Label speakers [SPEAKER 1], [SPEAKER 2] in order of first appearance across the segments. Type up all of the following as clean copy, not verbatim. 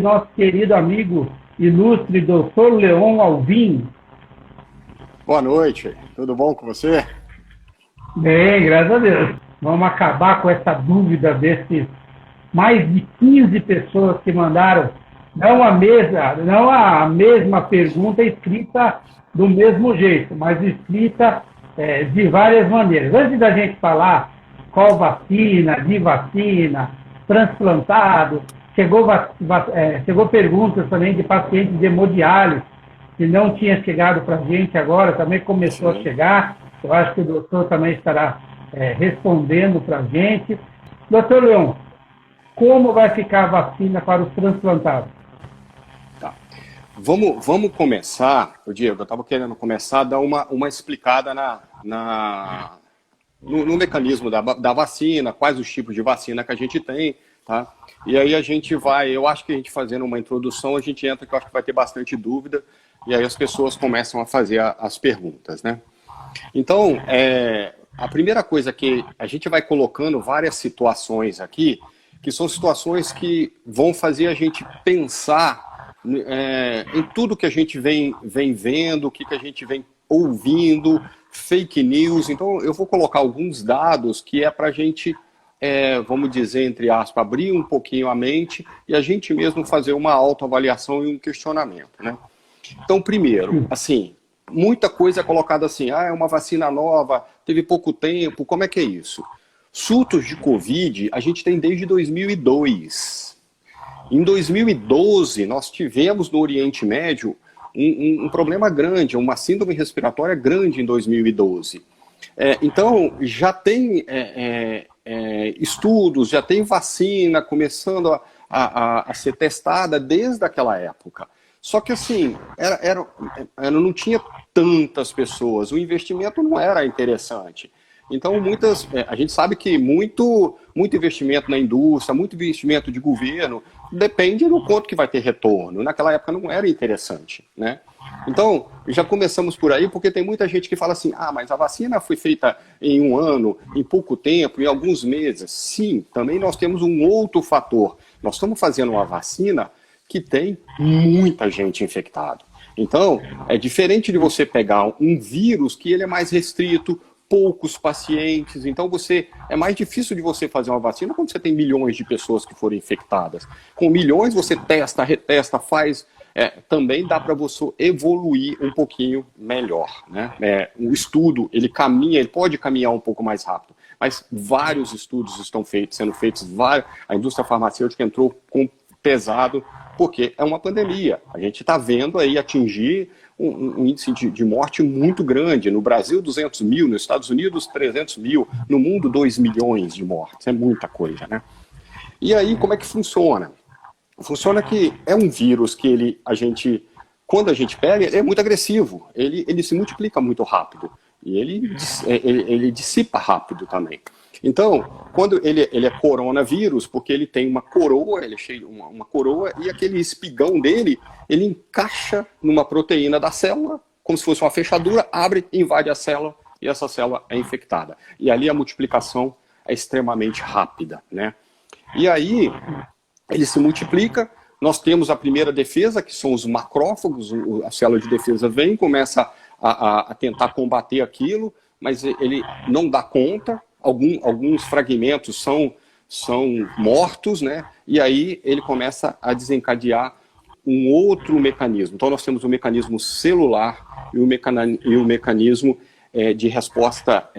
[SPEAKER 1] nosso querido amigo ilustre doutor Leon Alvim.
[SPEAKER 2] Boa noite, tudo bom com você?
[SPEAKER 1] Bem, graças a Deus. Vamos acabar com essa dúvida desses mais de 15 pessoas que mandaram não a mesma pergunta escrita do mesmo jeito, mas escrita de várias maneiras. Antes da gente falar qual vacina, de vacina, transplantado, chegou perguntas também de pacientes de hemodiálise, que não tinha chegado para a gente agora, também começou a chegar. Eu acho que o doutor também estará respondendo para a gente. Doutor Leon, como vai ficar a vacina para os transplantados?
[SPEAKER 2] Tá. Vamos começar, Diego, eu estava querendo começar a dar uma explicada no mecanismo da vacina, quais os tipos de vacina que a gente tem, tá? E aí eu acho que a gente fazendo uma introdução, a gente entra, que eu acho que vai ter bastante dúvida, e aí as pessoas começam a fazer as perguntas, né? Então, a primeira coisa que a gente vai colocando várias situações aqui, que são situações que vão fazer a gente pensar em tudo que a gente vem vendo, o que a gente vem ouvindo, fake news. Então, eu vou colocar alguns dados que é para a gente, vamos dizer, entre aspas, abrir um pouquinho a mente e a gente mesmo fazer uma autoavaliação e um questionamento, né? Então, primeiro, assim, muita coisa é colocada assim, é uma vacina nova, teve pouco tempo, como é que é isso? Surtos de Covid a gente tem desde 2002. Em 2012, nós tivemos no Oriente Médio um problema grande, uma síndrome respiratória grande em 2012. Então, já tem estudos, já tem vacina começando a ser testada desde aquela época. Só que assim, não tinha tantas pessoas, o investimento não era interessante. Então, a gente sabe que muito investimento na indústria, muito investimento de governo, depende do quanto que vai ter retorno. Naquela época não era interessante, né? Então, já começamos por aí, porque tem muita gente que fala assim, mas a vacina foi feita em um ano, em pouco tempo, em alguns meses. Sim, também nós temos um outro fator. Nós estamos fazendo uma vacina que tem muita gente infectada. Então, é diferente de você pegar um vírus que ele é mais restrito, poucos pacientes, então é mais difícil de você fazer uma vacina quando você tem milhões de pessoas que foram infectadas. Com milhões você testa, retesta, faz, também dá para você evoluir um pouquinho melhor, né? O estudo, ele pode caminhar um pouco mais rápido, mas vários estudos estão sendo feitos, a indústria farmacêutica entrou com pesado, porque é uma pandemia. A gente está vendo aí atingir um índice de morte muito grande. No Brasil, 200 mil, nos Estados Unidos, 300 mil, no mundo, 2 milhões de mortes. É muita coisa, né? E aí, como é que funciona? Funciona que é um vírus que quando a gente pega, ele é muito agressivo. Ele se multiplica muito rápido. E ele dissipa rápido também. Então, quando ele é coronavírus, porque ele tem uma coroa, ele é cheio uma coroa, e aquele espigão dele, ele encaixa numa proteína da célula, como se fosse uma fechadura, abre, invade a célula, e essa célula é infectada. E ali a multiplicação é extremamente rápida, né? E aí, ele se multiplica, nós temos a primeira defesa, que são os macrófagos, a célula de defesa vem, começa a tentar combater aquilo, mas ele não dá conta. Alguns fragmentos são mortos, né? E aí ele começa a desencadear um outro mecanismo. Então nós temos o mecanismo celular e o mecanismo de resposta,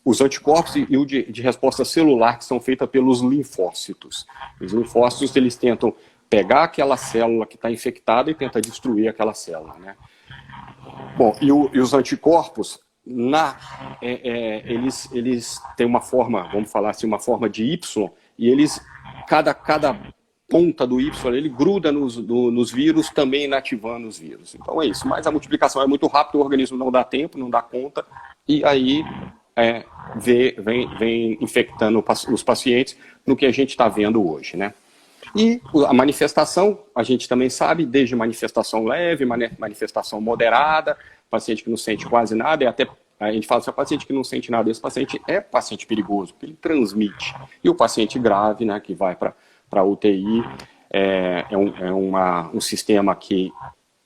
[SPEAKER 2] os anticorpos e o de resposta celular, que são feitas pelos linfócitos. Os linfócitos, eles tentam pegar aquela célula que está infectada e tentam destruir aquela célula, né? Bom, e os anticorpos, eles têm uma forma, vamos falar assim, uma forma de Y, e cada ponta do Y, ele gruda nos vírus, também inativando os vírus. Então é isso, mas a multiplicação é muito rápida, o organismo não dá tempo, não dá conta, e aí vem infectando os pacientes no que a gente está vendo hoje, né? E a manifestação, a gente também sabe, desde manifestação leve, manifestação moderada, paciente que não sente quase nada, e até a gente fala assim, o paciente que não sente nada, esse paciente é paciente perigoso, porque ele transmite. E o paciente grave, né, que vai para a UTI, um sistema que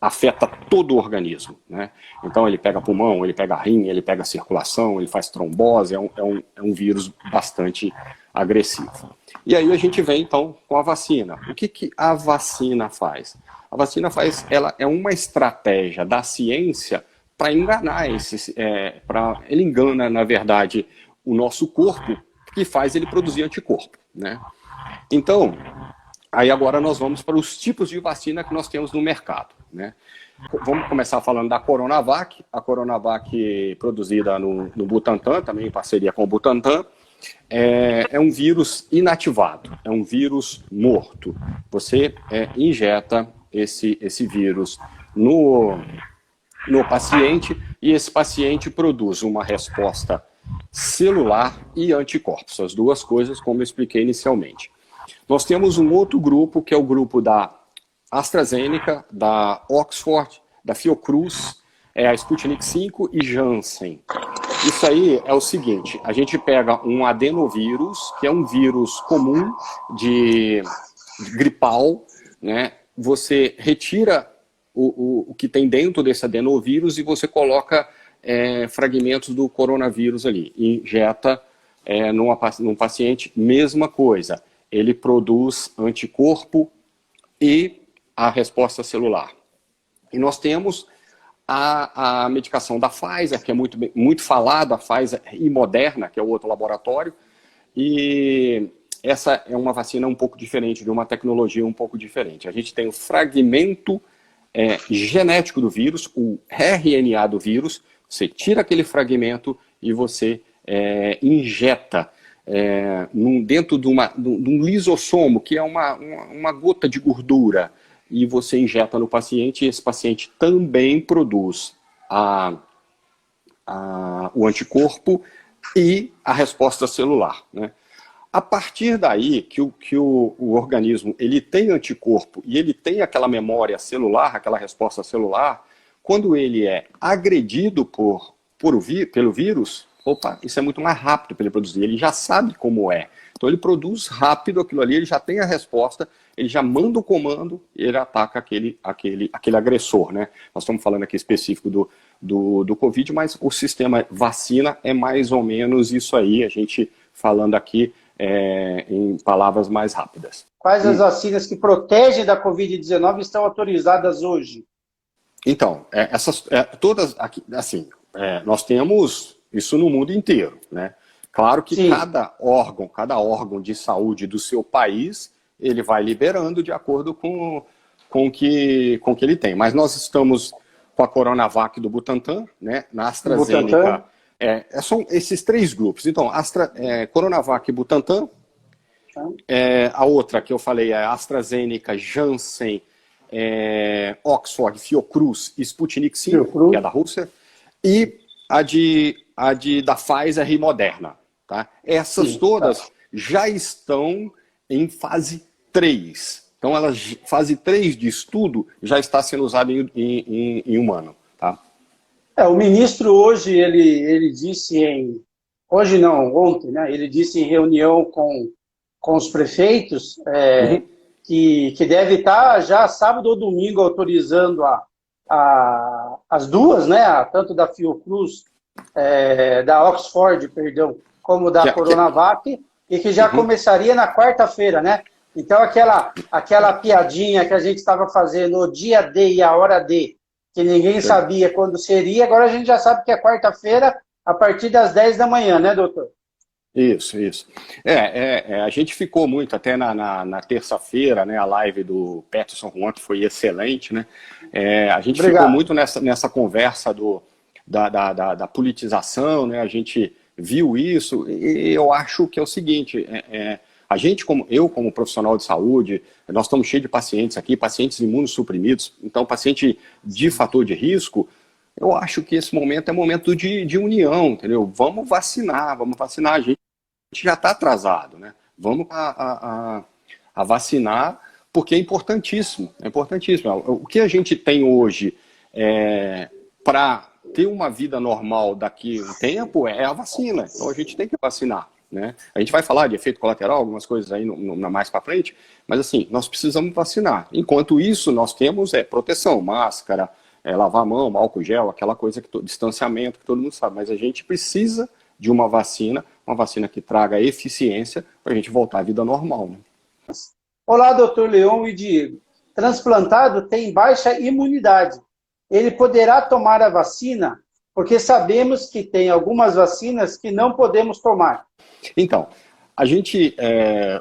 [SPEAKER 2] afeta todo o organismo, né? Então ele pega pulmão, ele pega rim, ele pega circulação, ele faz trombose, é um vírus bastante agressivo. E aí a gente vem então com a vacina. O que a vacina faz? A vacina ela é uma estratégia da ciência para enganar ele engana, na verdade, o nosso corpo, que faz ele produzir anticorpo, né? Então, aí agora nós vamos para os tipos de vacina que nós temos no mercado, né? Vamos começar falando da Coronavac. A Coronavac produzida no Butantan, também em parceria com o Butantan, é um vírus inativado, é um vírus morto. Você injeta esse vírus no paciente e esse paciente produz uma resposta celular e anticorpos, as duas coisas, como eu expliquei inicialmente. Nós temos um outro grupo, que é o grupo da AstraZeneca, da Oxford, da Fiocruz, a Sputnik V e Janssen. Isso aí é o seguinte, a gente pega um adenovírus, que é um vírus comum de gripal, né? Você retira o que tem dentro desse adenovírus e você coloca fragmentos do coronavírus ali, injeta num paciente, mesma coisa. Ele produz anticorpo e a resposta celular. E nós temos a medicação da Pfizer, que é muito falada, a Pfizer e Moderna, que é o outro laboratório, e essa é uma vacina um pouco diferente, de uma tecnologia um pouco diferente. A gente tem o fragmento genético do vírus, o RNA do vírus, você tira aquele fragmento e você injeta dentro de um lisossomo, que é uma gota de gordura, e você injeta no paciente, e esse paciente também produz o anticorpo e a resposta celular, né? A partir daí que o organismo ele tem anticorpo e ele tem aquela memória celular, aquela resposta celular, quando ele é agredido pelo vírus, opa, isso é muito mais rápido para ele produzir, ele já sabe como é. Então ele produz rápido aquilo ali, ele já tem a resposta, ele já manda o comando e ele ataca aquele agressor, né? Nós estamos falando aqui específico do Covid, mas o sistema vacina é mais ou menos isso aí, a gente falando aqui em palavras mais rápidas.
[SPEAKER 3] Quais as vacinas que protegem da Covid-19 estão autorizadas hoje?
[SPEAKER 2] Então, essas todas aqui, assim, nós temos isso no mundo inteiro, né? Claro que cada órgão de saúde do seu país, ele vai liberando de acordo com o que ele tem. Mas nós estamos com a Coronavac do Butantan, né? Na AstraZeneca, são esses três grupos. Então, Coronavac e Butantan, a outra que eu falei é AstraZeneca, Janssen, Oxford, Fiocruz e Sputnik V, que é da Rússia, e da Pfizer e Moderna. Tá? Essas todas já estão em fase 3. Então, fase 3 de estudo já está sendo usada em humano. Tá?
[SPEAKER 3] O ministro hoje, ele disse hoje não, ontem, né? Ele disse em reunião com os prefeitos que deve estar já sábado ou domingo autorizando as duas, né? Tanto da Fiocruz, da Oxford, perdão, como da Coronavac, e que já começaria na quarta-feira, né? Então aquela piadinha que a gente estava fazendo o dia D e a hora D, que ninguém sabia quando seria, agora a gente já sabe que é quarta-feira, a partir das 10 da manhã, né, doutor?
[SPEAKER 2] Isso. A gente ficou muito, até na terça-feira, né, a live do Peterson Juan, que foi excelente, né? A gente ficou muito nessa conversa da politização, né? A gente viu isso, e eu acho que é o seguinte, a gente, como profissional de saúde, nós estamos cheios de pacientes aqui, pacientes imunossuprimidos, então paciente de fator de risco, eu acho que esse momento é momento de união, entendeu? Vamos vacinar, a gente já está atrasado, né? Vamos a vacinar, porque é importantíssimo, O que a gente tem hoje para ter uma vida normal daqui a um tempo é a vacina, então a gente tem que vacinar. né? A gente vai falar de efeito colateral, algumas coisas aí mais para frente, mas assim, nós precisamos vacinar. Enquanto isso, nós temos proteção, máscara, lavar a mão, álcool gel, aquela coisa, distanciamento, que todo mundo sabe, mas a gente precisa de uma vacina que traga eficiência para a gente voltar à vida normal, né?
[SPEAKER 3] Olá, doutor Leon e Diego. Transplantado tem baixa imunidade. Ele poderá tomar a vacina? Porque sabemos que tem algumas vacinas que não podemos tomar.
[SPEAKER 2] Então, a gente,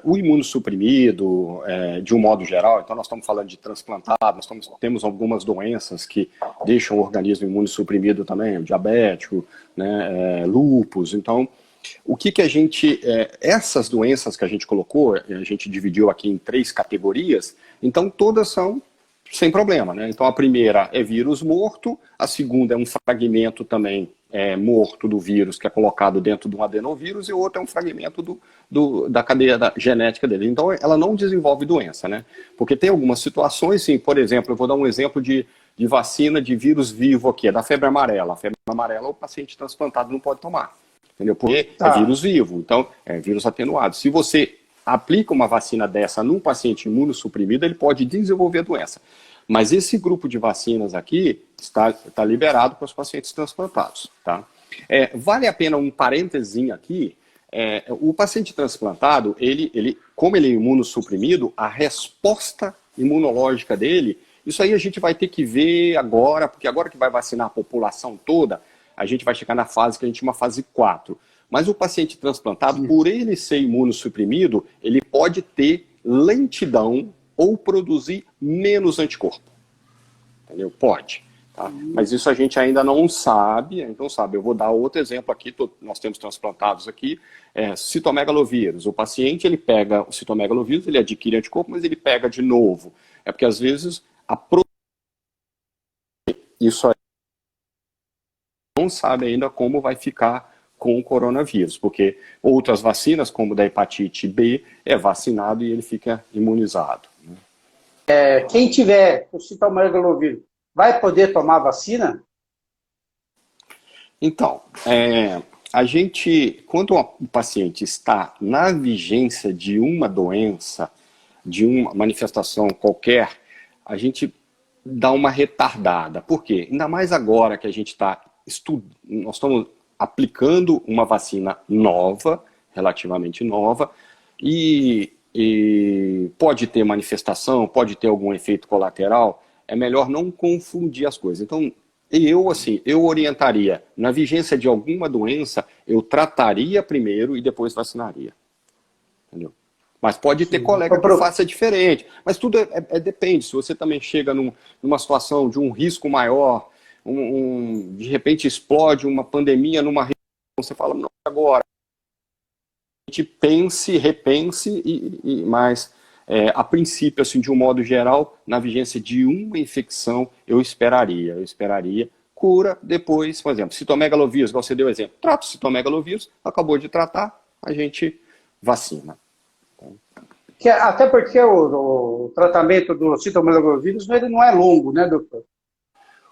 [SPEAKER 2] o imunossuprimido, de um modo geral, então nós estamos falando de transplantado, temos algumas doenças que deixam o organismo imunossuprimido também, o diabético, né, lúpus. Então, o que a gente, essas doenças que a gente colocou, a gente dividiu aqui em 3 categorias, então todas são sem problema, né? Então a primeira é vírus morto, a segunda é um fragmento também morto do vírus que é colocado dentro de um adenovírus e o outro é um fragmento da cadeia genética dele. Então ela não desenvolve doença, né? Porque tem algumas situações, sim, por exemplo, eu vou dar um exemplo de vacina de vírus vivo aqui, é da febre amarela. A febre amarela o paciente transplantado não pode tomar, entendeu? Porque é vírus vivo, então é vírus atenuado. Se você aplica uma vacina dessa num paciente imunossuprimido, ele pode desenvolver a doença. Mas esse grupo de vacinas aqui está liberado para os pacientes transplantados, tá? Vale a pena um parênteses aqui, o paciente transplantado, como ele é imunossuprimido, a resposta imunológica dele, isso aí a gente vai ter que ver agora, porque agora que vai vacinar a população toda, a gente vai chegar na fase que a gente chama fase 4. Mas o paciente transplantado, por ele ser imunossuprimido, ele pode ter lentidão ou produzir menos anticorpo. Entendeu? Pode. Tá? Mas isso a gente ainda não sabe. Então, eu vou dar outro exemplo aqui. Nós temos transplantados aqui, citomegalovírus. O paciente, ele pega o citomegalovírus, ele adquire anticorpo, mas ele pega de novo. É porque, às vezes, isso aí não sabe ainda como vai ficar com o coronavírus, porque outras vacinas, como da hepatite B, é vacinado e ele fica imunizado.
[SPEAKER 3] Quem tiver o citomegalovírus vai poder tomar vacina?
[SPEAKER 2] Então, quando o paciente está na vigência de uma doença, de uma manifestação qualquer, a gente dá uma retardada. Por quê? Ainda mais agora que a gente nós estamos aplicando uma vacina nova, relativamente nova, e pode ter manifestação, pode ter algum efeito colateral, é melhor não confundir as coisas. Então, eu orientaria, na vigência de alguma doença, eu trataria primeiro e depois vacinaria. Entendeu? Mas pode ter colega que faça diferente. Mas tudo depende. Se você também chega numa situação de um risco maior, de repente explode uma pandemia numa região, você fala, não, agora. A gente repense, mas a princípio, assim, de um modo geral, na vigência de uma infecção, eu esperaria cura, depois, por exemplo, citomegalovírus, igual você deu exemplo, trata o citomegalovírus, acabou de tratar, a gente vacina.
[SPEAKER 3] Até porque o tratamento do citomegalovírus ele não é longo, né, doutor?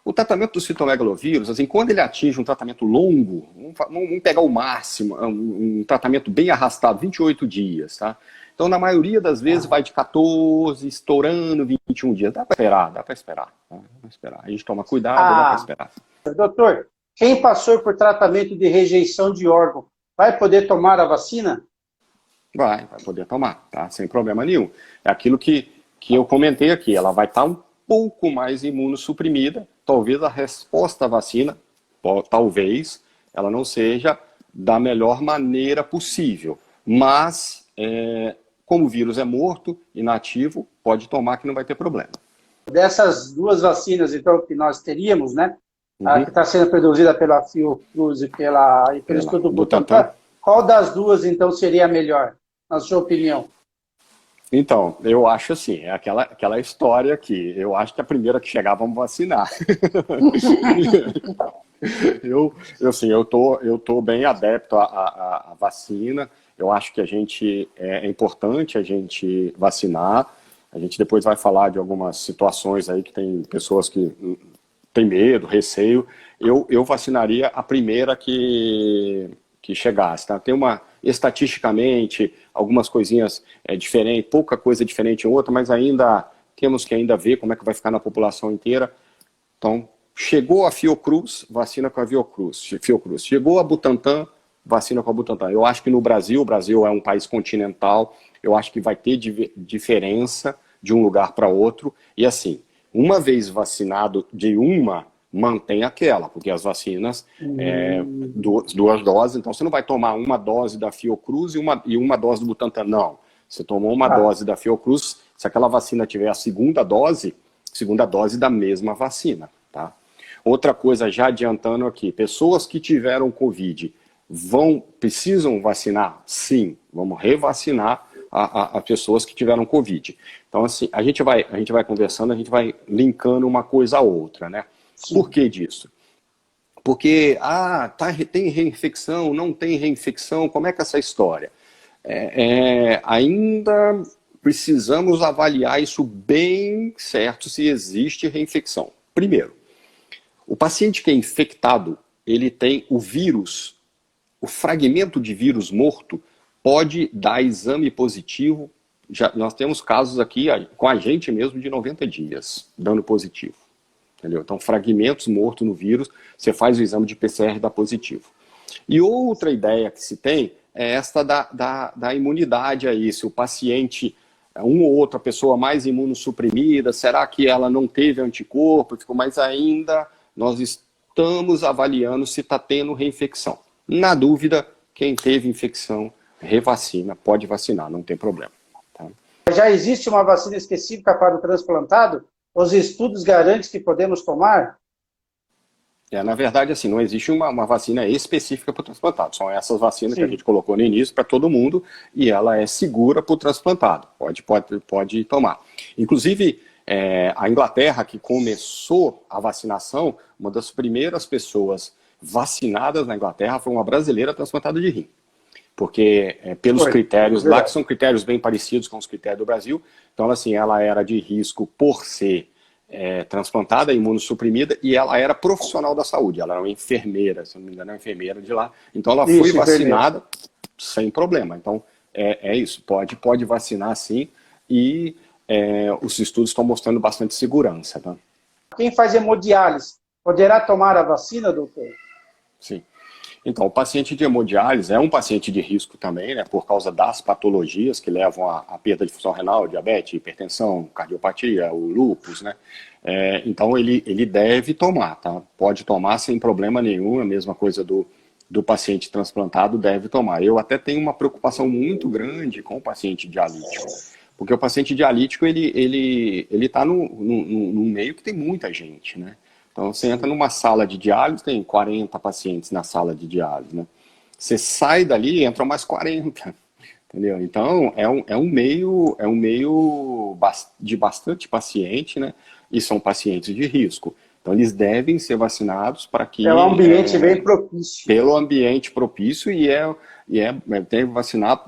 [SPEAKER 2] O tratamento do citomegalovírus, assim, quando ele atinge um tratamento longo, vamos pegar o máximo, um tratamento bem arrastado, 28 dias, tá? Então, na maioria das vezes, vai de 14, estourando 21 dias. Dá para esperar. Tá? Dá pra esperar. A gente toma cuidado, dá para esperar.
[SPEAKER 3] Doutor, quem passou por tratamento de rejeição de órgão, vai poder tomar a vacina?
[SPEAKER 2] Vai poder tomar, tá? Sem problema nenhum. É aquilo que eu comentei aqui, ela vai estar um pouco mais imunossuprimida, talvez a resposta à vacina, talvez, ela não seja da melhor maneira possível, mas como o vírus é morto, inativo, pode tomar que não vai ter problema. Dessas
[SPEAKER 3] 2 vacinas, então, que nós teríamos, né? A que está sendo produzida pela Fiocruz e pelo Instituto Butantan, qual das 2, então, seria a melhor, na sua opinião?
[SPEAKER 2] Então, eu acho assim, é aquela história que eu acho que a primeira que chegar vamos vacinar. eu tô bem adepto à vacina. Eu acho que é importante a gente vacinar. A gente depois vai falar de algumas situações aí que tem pessoas que têm medo, receio. Eu vacinaria a primeira que chegasse, tá? estatisticamente, algumas coisinhas diferentes, pouca coisa diferente em outra, mas ainda temos que ainda ver como é que vai ficar na população inteira. Então, chegou a Fiocruz, vacina com a Fiocruz. Chegou a Butantan, vacina com a Butantan. Eu acho que no Brasil, o Brasil é um país continental, eu acho que vai ter diferença de um lugar para outro. E assim, uma vez vacinado de uma, mantém aquela, porque as vacinas, duas doses, então você não vai tomar uma dose da Fiocruz e uma dose do Butantan, não. Você tomou uma dose da Fiocruz, se aquela vacina tiver a segunda dose da mesma vacina, tá? Outra coisa, já adiantando aqui, pessoas que tiveram Covid precisam vacinar? Sim, vamos revacinar as pessoas que tiveram Covid. Então, assim, a gente vai conversando, a gente vai linkando uma coisa a outra, né? Sim. Por que disso? Porque, tem reinfecção, não tem reinfecção, como é que é essa história? Ainda precisamos avaliar isso bem certo, se existe reinfecção. Primeiro, o paciente que é infectado, ele tem o vírus, o fragmento de vírus morto pode dar exame positivo. Nós temos casos aqui com a gente mesmo de 90 dias, dando positivo. Entendeu? Então, fragmentos mortos no vírus, você faz o exame de PCR e dá positivo. E outra ideia que se tem é esta da imunidade aí. Se o paciente, uma ou outra pessoa mais imunossuprimida, será que ela não teve anticorpo? Mas ainda nós estamos avaliando se está tendo reinfecção. Na dúvida, quem teve infecção, revacina, pode vacinar, não tem problema. Tá?
[SPEAKER 3] Já existe uma vacina específica para o transplantado? Os estudos garantem que podemos tomar?
[SPEAKER 2] Na verdade, assim, não existe uma vacina específica para o transplantado. São essas vacinas que a gente colocou no início para todo mundo e ela é segura para o transplantado. Pode tomar. Inclusive, a Inglaterra, que começou a vacinação, uma das primeiras pessoas vacinadas na Inglaterra foi uma brasileira transplantada de rim. Porque pelos critérios lá, que são critérios bem parecidos com os critérios do Brasil, então assim, ela era de risco por ser transplantada, imunossuprimida, e ela era profissional da saúde, ela era uma enfermeira, se não me engano, é uma enfermeira de lá, então ela foi vacinada sem problema. Então isso, pode vacinar sim, e os estudos estão mostrando bastante segurança. Tá?
[SPEAKER 3] Quem faz hemodiálise poderá tomar a vacina, doutor?
[SPEAKER 2] Sim. Então, o paciente de hemodiálise é um paciente de risco também, né, por causa das patologias que levam à perda de função renal, diabetes, hipertensão, cardiopatia, o lúpus, né? Então, ele deve tomar, tá? Pode tomar sem problema nenhum, a mesma coisa do paciente transplantado deve tomar. Eu até tenho uma preocupação muito grande com o paciente dialítico, porque o paciente dialítico, ele está num meio que tem muita gente, né? Então, você entra numa sala de diálise, tem 40 pacientes na sala de diálise, né? Você sai dali, entram mais 40, entendeu? Então, é um meio de bastante paciente, né? E são pacientes de risco. Então, eles devem ser vacinados para que...
[SPEAKER 3] É um ambiente bem propício.
[SPEAKER 2] Pelo ambiente propício tem que vacinar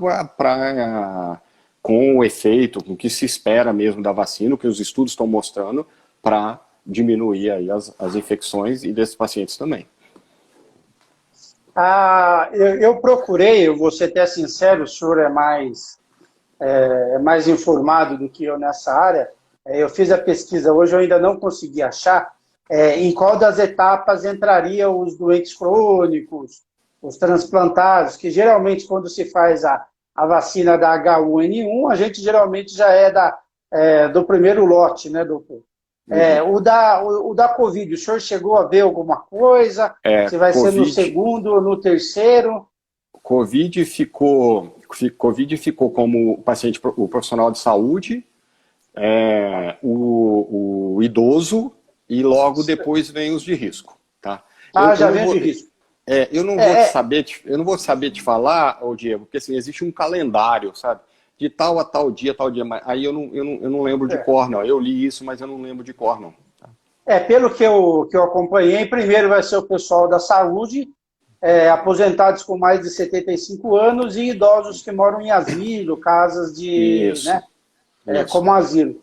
[SPEAKER 2] com o efeito, com o que se espera mesmo da vacina, o que os estudos estão mostrando para diminuir aí as infecções e desses pacientes também.
[SPEAKER 3] Eu procurei, eu vou ser até sincero, o senhor é mais informado do que eu nessa área. Eu fiz a pesquisa hoje, eu ainda não consegui achar em qual das etapas entrariam os doentes crônicos, os transplantados, que geralmente quando se faz a vacina da H1N1, a gente geralmente já do primeiro lote, né, doutor? O da Covid, o senhor chegou a ver alguma coisa? Se vai ser no segundo ou no terceiro?
[SPEAKER 2] Covid ficou como o profissional de saúde, o idoso e logo depois vem os de risco. Tá?
[SPEAKER 3] Já vem os de risco.
[SPEAKER 2] Eu não vou saber te falar, Diego, porque assim, existe um calendário, sabe? De tal a tal dia, mas aí eu não lembro de cor, não. Eu li isso, mas eu não lembro de cor, não.
[SPEAKER 3] Pelo que eu acompanhei, primeiro vai ser o pessoal da saúde, aposentados com mais de 75 anos e idosos que moram em asilo, casas de...
[SPEAKER 2] Isso.
[SPEAKER 3] Né? Como asilo.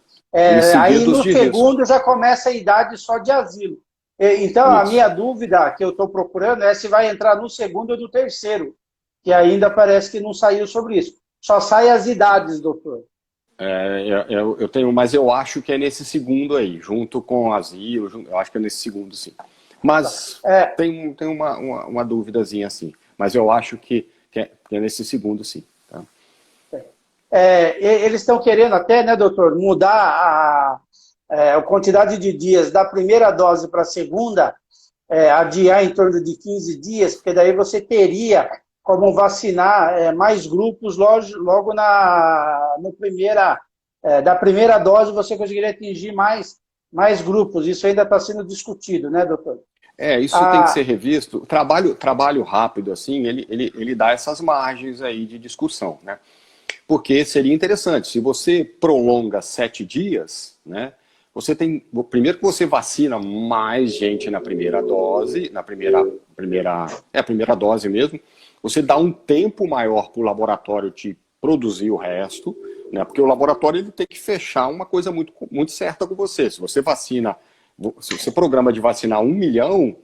[SPEAKER 3] Aí no segundo já começa a idade só de asilo. Então a minha dúvida que eu estou procurando é se vai entrar no segundo ou no terceiro. que ainda parece que não saiu sobre isso. Só sai as idades, doutor.
[SPEAKER 2] Mas eu acho que é nesse segundo aí, junto com o asilo, eu acho que é nesse segundo, sim. Mas tem uma duvidazinha assim, mas eu acho que é nesse segundo, sim. Tá?
[SPEAKER 3] Eles estão querendo até, né, doutor, mudar a quantidade de dias da primeira dose para a segunda, adiar em torno de 15 dias, porque daí você teria como vacinar mais grupos logo da primeira dose, você conseguiria atingir mais grupos. Isso ainda está sendo discutido, né, doutor?
[SPEAKER 2] Isso tem que ser revisto. Trabalho rápido, assim, ele dá essas margens aí de discussão, né? Porque seria interessante, se você prolonga 7 dias, né? Primeiro que você vacina mais gente na primeira dose, a primeira dose mesmo, você dá um tempo maior para o laboratório te produzir o resto, né? Porque o laboratório ele tem que fechar uma coisa muito, muito certa com você. Se você programa de vacinar 1 milhão,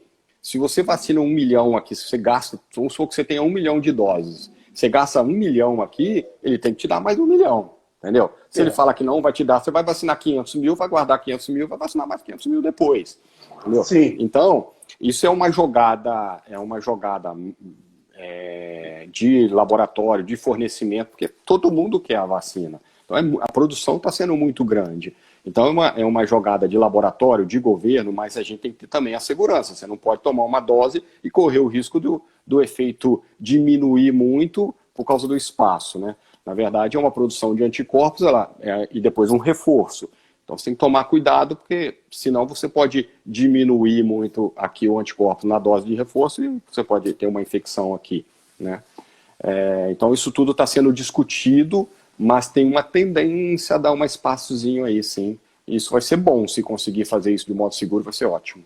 [SPEAKER 2] se você vacina 1 milhão aqui, se você gasta, vamos supor que você tenha 1 milhão de doses, você gasta 1 milhão aqui, ele tem que te dar mais 1 milhão, entendeu? Se ele fala que não vai te dar, você vai vacinar 500 mil, vai guardar 500 mil, vai vacinar mais 500 mil depois, entendeu? Sim. Então, isso é uma jogada de laboratório, de fornecimento, porque todo mundo quer a vacina. Então, a produção está sendo muito grande. Então, é uma jogada de laboratório, de governo, mas a gente tem que ter também a segurança. Você não pode tomar uma dose e correr o risco do efeito diminuir muito por causa do espaço, né? Na verdade, é uma produção de anticorpos e depois um reforço. Então, você tem que tomar cuidado, porque senão você pode diminuir muito aqui o anticorpo na dose de reforço e você pode ter uma infecção aqui, né? Então, isso tudo está sendo discutido, mas tem uma tendência a dar um espaçozinho aí, sim. Isso vai ser bom, se conseguir fazer isso de modo seguro, vai ser ótimo.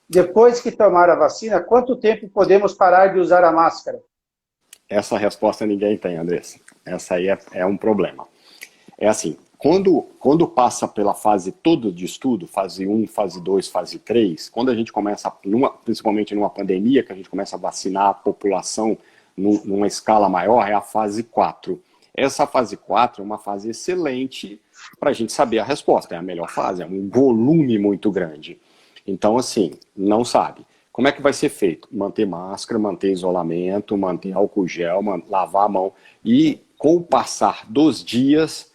[SPEAKER 3] Depois que tomar a vacina, quanto tempo podemos parar de usar a máscara?
[SPEAKER 2] Essa resposta ninguém tem, Andressa. Essa aí é um problema. É assim, quando passa pela fase toda de estudo, fase 1, fase 2, fase 3, quando a gente começa, principalmente numa pandemia, que a gente começa a vacinar a população numa escala maior, é a fase 4. Essa fase 4 é uma fase excelente para a gente saber a resposta. É a melhor fase, é um volume muito grande. Então, assim, não sabe. Como é que vai ser feito? Manter máscara, manter isolamento, manter álcool gel, lavar a mão. E com o passar dos dias,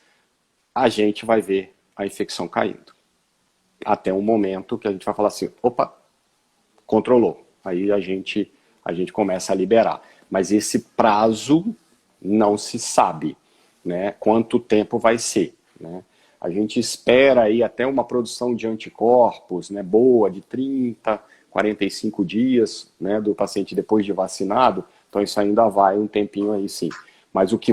[SPEAKER 2] a gente vai ver a infecção caindo. Até um momento que a gente vai falar assim, opa, controlou. Aí a gente começa a liberar. Mas esse prazo não se sabe, né, quanto tempo vai ser, né? A gente espera aí até uma produção de anticorpos, né, boa, de 30, 45 dias, né, do paciente depois de vacinado. Então isso ainda vai um tempinho aí, sim. Mas o que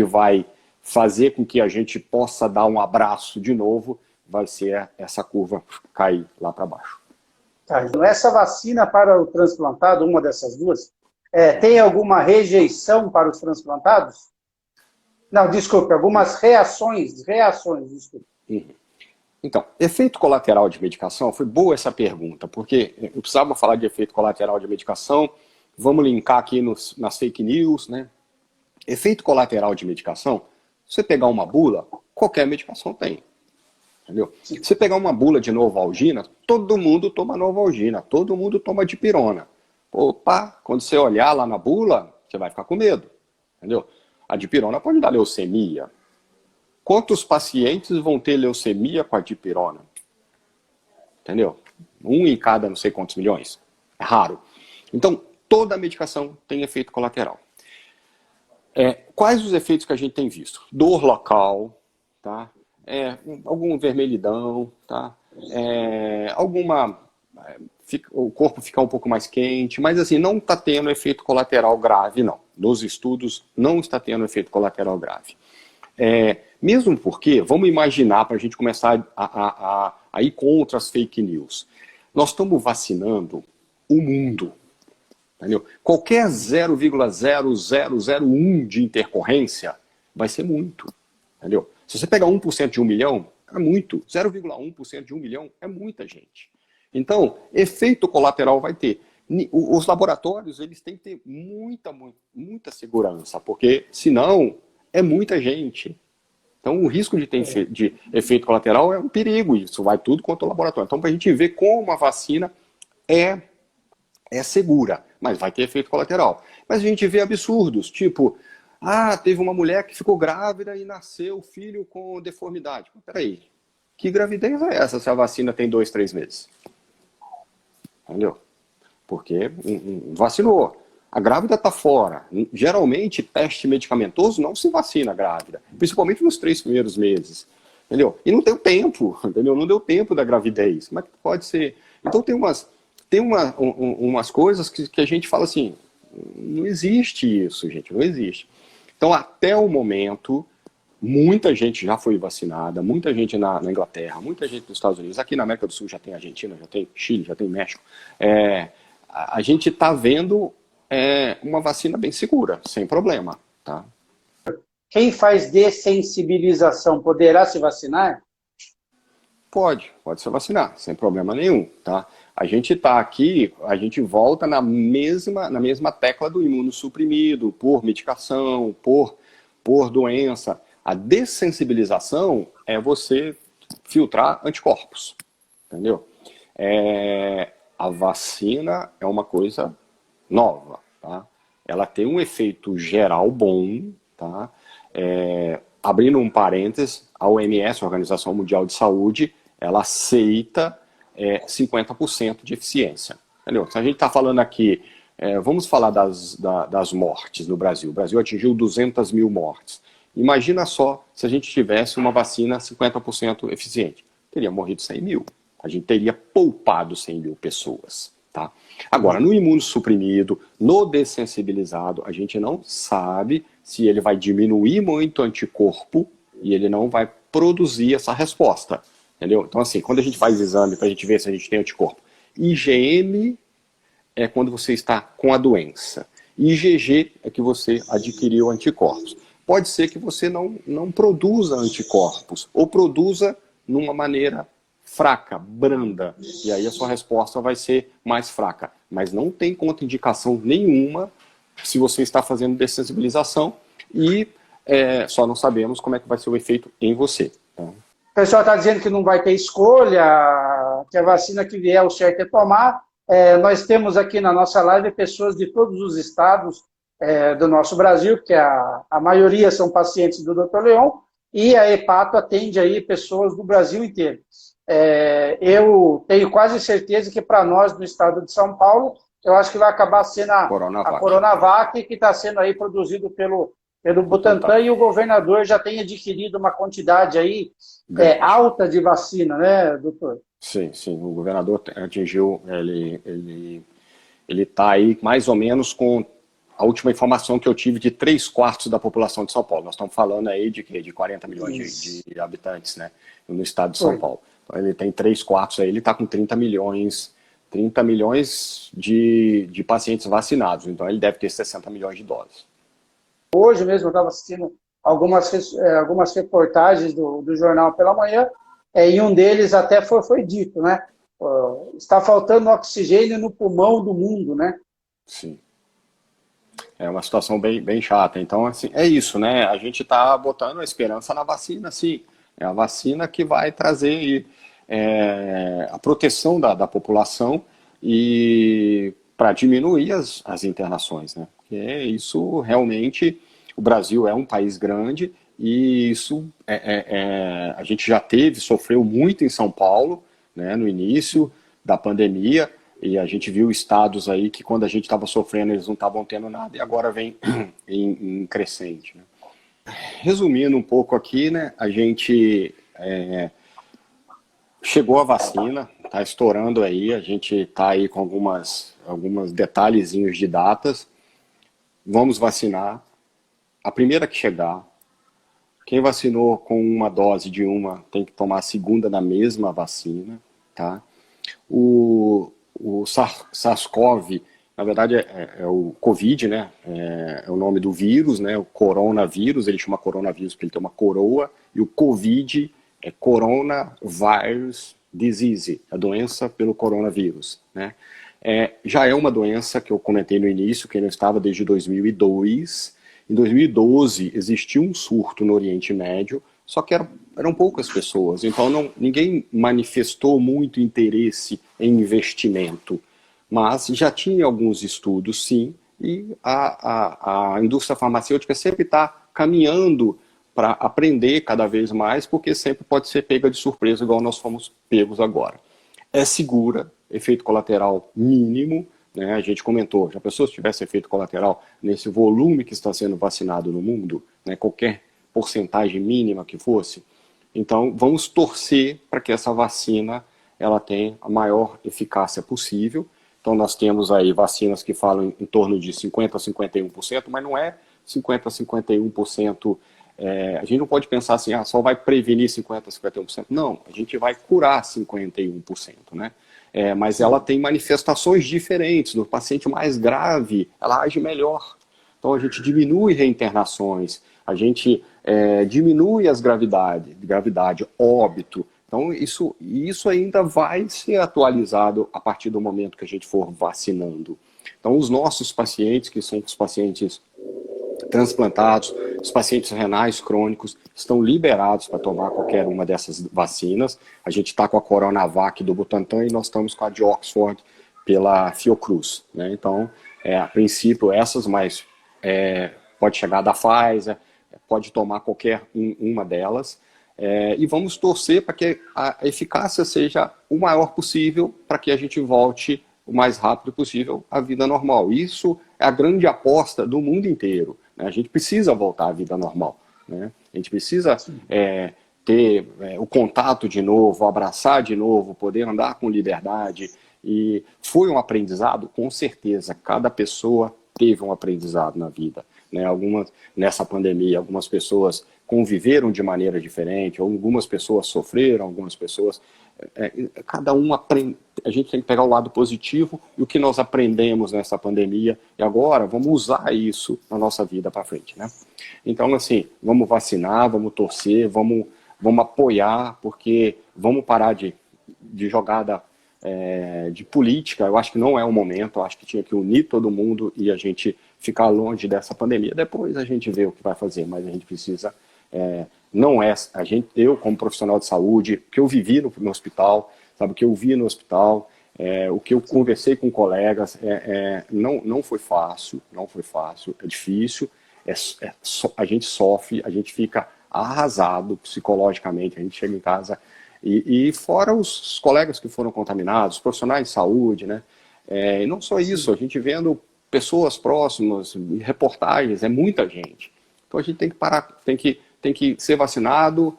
[SPEAKER 2] vai fazer com que a gente possa dar um abraço de novo vai ser essa curva cair lá para baixo.
[SPEAKER 3] Essa vacina para o transplantado, uma dessas duas, tem alguma rejeição para os transplantados? Não, desculpe, algumas reações, desculpe.
[SPEAKER 2] Então, efeito colateral de medicação, foi boa essa pergunta, porque eu precisava falar de efeito colateral de medicação, vamos linkar aqui nas fake news, né? Efeito colateral de medicação, se você pegar uma bula, qualquer medicação tem, entendeu? Se você pegar uma bula de Novalgina, todo mundo toma Novalgina, todo mundo toma dipirona. Opa, quando você olhar lá na bula, você vai ficar com medo, entendeu? A dipirona pode dar leucemia. Quantos pacientes vão ter leucemia com a dipirona? Entendeu? 1 em cada não sei quantos milhões. É raro. Então, toda medicação tem efeito colateral. Quais os efeitos que a gente tem visto? Dor local, tá? Algum vermelhidão, tá? O corpo ficar um pouco mais quente, mas assim, não está tendo efeito colateral grave, não. Nos estudos, não está tendo efeito colateral grave. Mesmo porque, vamos imaginar, para a gente começar a ir contra as fake news, nós estamos vacinando o mundo, entendeu? Qualquer 0,0001 de intercorrência vai ser muito, entendeu? Se você pegar 1% de 1 milhão, é muito. 0,1% de 1 milhão é muita gente. Então, efeito colateral vai ter. Os laboratórios, eles têm que ter muita segurança, porque senão é muita gente. Então, o risco de ter de efeito colateral é um perigo, isso vai tudo contra o laboratório. Então, para a gente ver como a vacina é segura, mas vai ter efeito colateral. Mas a gente vê absurdos, tipo, teve uma mulher que ficou grávida e nasceu filho com deformidade. Peraí, que gravidez é essa se a vacina tem 2, 3 meses? Entendeu? Porque vacinou. A grávida está fora. Geralmente, teste medicamentoso não se vacina a grávida, principalmente nos 3 primeiros meses. Entendeu? E não deu tempo, entendeu? Não deu tempo da gravidez. Como é que pode ser? Então tem umas coisas que a gente fala assim, não existe isso, gente, não existe. Então, até o momento, muita gente já foi vacinada, muita gente na Inglaterra, muita gente nos Estados Unidos, aqui na América do Sul já tem Argentina, já tem Chile, já tem México. A gente está vendo uma vacina bem segura, sem problema, tá?
[SPEAKER 3] Quem faz dessensibilização poderá se vacinar?
[SPEAKER 2] Pode se vacinar, sem problema nenhum, tá? A gente está aqui, a gente volta na mesma tecla do imunossuprimido, por medicação, por doença. A dessensibilização é você filtrar anticorpos, entendeu? A vacina é uma coisa nova, tá? Ela tem um efeito geral bom, tá? Abrindo um parênteses, a OMS, a Organização Mundial de Saúde, ela aceita 50% de eficiência. Entendeu? Se a gente está falando aqui, vamos falar das mortes no Brasil. O Brasil atingiu 200 mil mortes. Imagina só se a gente tivesse uma vacina 50% eficiente. Teria morrido 100 mil. A gente teria poupado 100 mil pessoas. Tá? Agora, no imunossuprimido, no dessensibilizado, a gente não sabe se ele vai diminuir muito o anticorpo e ele não vai produzir essa resposta. Entendeu? Então, assim, quando a gente faz exame para a gente ver se a gente tem anticorpo, IgM é quando você está com a doença. IgG é que você adquiriu anticorpos. Pode ser que você não produza anticorpos, ou produza numa maneira fraca, branda, e aí a sua resposta vai ser mais fraca. Mas não tem contraindicação nenhuma se você está fazendo dessensibilização e só não sabemos como é que vai ser o efeito em você. Tá?
[SPEAKER 3] O pessoal está dizendo que não vai ter escolha, que a vacina que vier o certo é tomar. Nós temos aqui na nossa live pessoas de todos os estados do nosso Brasil, porque a maioria são pacientes do Dr. Leon, e a Hepato atende aí pessoas do Brasil inteiro. Eu tenho quase certeza que para nós no estado de São Paulo, eu acho que vai acabar sendo a Coronavac, que está sendo aí produzido pelo Butantan, e o governador já tem adquirido uma quantidade aí alta de vacina, né, doutor?
[SPEAKER 2] Sim, o governador atingiu, ele está aí mais ou menos com a última informação que eu tive de 3/4 da população de São Paulo. Nós estamos falando aí de 40 milhões de habitantes, né, no estado de São Paulo. Então ele tem 3/4 aí, ele está com 30 milhões de pacientes vacinados, então ele deve ter 60 milhões de doses.
[SPEAKER 3] Hoje mesmo eu estava assistindo algumas reportagens do jornal pela manhã, e um deles até foi dito, né? Está faltando oxigênio no pulmão do mundo, né?
[SPEAKER 2] Sim. É uma situação bem chata. Então, assim, é isso, né? A gente está botando a esperança na vacina, sim. É a vacina que vai trazer a proteção da população e para diminuir as internações, né? Porque isso realmente, o Brasil é um país grande e isso a gente já sofreu muito em São Paulo, né, no início da pandemia, e a gente viu estados aí que quando a gente estava sofrendo eles não estavam tendo nada e agora vem em crescente, né? Resumindo um pouco aqui, né, a gente chegou a vacina, está estourando aí, a gente está aí com alguns detalhezinhos de datas. Vamos vacinar. A primeira que chegar, quem vacinou com uma dose de uma tem que tomar a segunda da mesma vacina, tá? O SARS-CoV, na verdade é o Covid, né? É o nome do vírus, né? O coronavírus, ele chama coronavírus porque ele tem uma coroa, e o Covid é Coronavirus Disease, a doença pelo coronavírus, né? Já é uma doença que eu comentei no início, que não estava desde 2002. Em 2012 existiu um surto no Oriente Médio, só que eram poucas pessoas, então ninguém manifestou muito interesse em investimento. Mas já tinha alguns estudos, sim, e a indústria farmacêutica sempre está caminhando para aprender cada vez mais, porque sempre pode ser pega de surpresa, igual nós fomos pegos agora. É segura, efeito colateral mínimo, né? A gente comentou, já pensou se tivesse efeito colateral nesse volume que está sendo vacinado no mundo, né? Qualquer porcentagem mínima que fosse? Então, vamos torcer para que essa vacina ela tenha a maior eficácia possível. Então, nós temos aí vacinas que falam em torno de 50% a 51%, mas não é 50% a 51%. A gente não pode pensar assim, só vai prevenir 50% a 51%. Não, a gente vai curar 51%, né? Mas ela tem manifestações diferentes. No paciente mais grave, ela age melhor. Então, a gente diminui reinternações, a gente diminui as gravidade, óbito. Então, isso ainda vai ser atualizado a partir do momento que a gente for vacinando. Então, os nossos pacientes, que são os pacientes transplantados, os pacientes renais crônicos, estão liberados para tomar qualquer uma dessas vacinas. A gente está com a Coronavac do Butantan e nós estamos com a de Oxford pela Fiocruz, né? Então, a princípio, essas, mas pode chegar da Pfizer, pode tomar qualquer uma delas. E vamos torcer para que a eficácia seja o maior possível para que a gente volte o mais rápido possível à vida normal. Isso é a grande aposta do mundo inteiro, né? A gente precisa voltar à vida normal, né? A gente precisa ter o contato de novo, abraçar de novo, poder andar com liberdade. E foi um aprendizado, com certeza. Cada pessoa teve um aprendizado na vida, né? Nessa pandemia, algumas pessoas conviveram de maneira diferente, algumas pessoas sofreram, algumas pessoas... cada um aprende. A gente tem que pegar o lado positivo e o que nós aprendemos nessa pandemia, e agora vamos usar isso na nossa vida para frente, né? Então, assim, vamos vacinar, vamos torcer, vamos apoiar, porque vamos parar de jogada de política. Eu acho que não é o momento, eu acho que tinha que unir todo mundo e a gente ficar longe dessa pandemia. Depois a gente vê o que vai fazer, mas a gente precisa... eu como profissional de saúde, o que eu vivi no hospital, sabe, o que eu vi no hospital, o que eu conversei com colegas, não foi fácil, é difícil, a gente sofre, a gente fica arrasado psicologicamente, a gente chega em casa e fora os colegas que foram contaminados, os profissionais de saúde, né? E não só isso, a gente vendo pessoas próximas, reportagens, é muita gente. Então a gente tem que parar, tem que ser vacinado,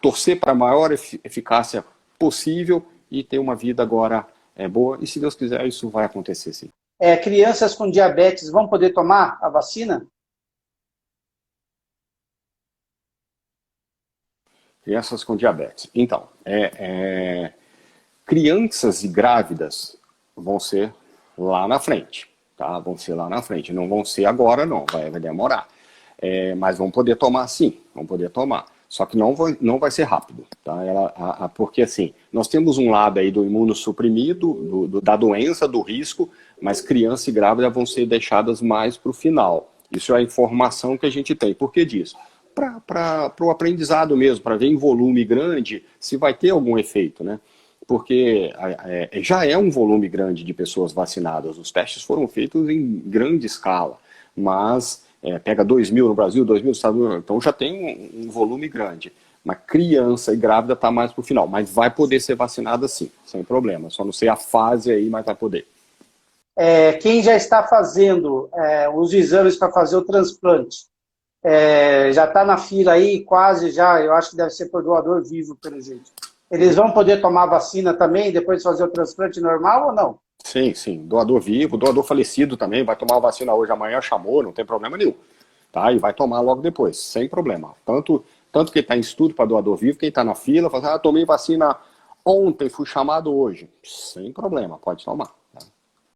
[SPEAKER 2] torcer para a maior eficácia possível e ter uma vida agora boa. E se Deus quiser, isso vai acontecer, sim.
[SPEAKER 3] Crianças com diabetes vão poder tomar a vacina?
[SPEAKER 2] Crianças com diabetes. Então, crianças e grávidas vão ser lá na frente, tá? Vão ser lá na frente. Não vão ser agora, não. Vai demorar. Mas vão poder tomar, sim. Vão poder tomar. Só que não vai ser rápido, tá? Porque, assim, nós temos um lado aí do imunossuprimido, da doença, do risco, mas criança e grávida vão ser deixadas mais para o final. Isso é a informação que a gente tem. Por que disso? Para o aprendizado mesmo, para ver em volume grande se vai ter algum efeito, né? Porque já é um volume grande de pessoas vacinadas. Os testes foram feitos em grande escala, mas pega 2.000 no Brasil, 2.000 nos Estados Unidos, então já tem um volume grande. Mas criança e grávida está mais para o final, mas vai poder ser vacinada sim, sem problema. Só não sei a fase aí, mas vai poder.
[SPEAKER 3] Quem já está fazendo os exames para fazer o transplante, já está na fila aí, quase já, eu acho que deve ser por doador vivo, pelo jeito. Eles vão poder tomar a vacina também, depois de fazer o transplante normal ou não?
[SPEAKER 2] Sim, sim. Doador vivo, doador falecido também, vai tomar a vacina hoje, amanhã chamou, não tem problema nenhum. Tá? E vai tomar logo depois, sem problema. Tanto quem está em estudo para doador vivo, quem está na fila, fala tomei vacina ontem, fui chamado hoje. Sem problema, pode tomar.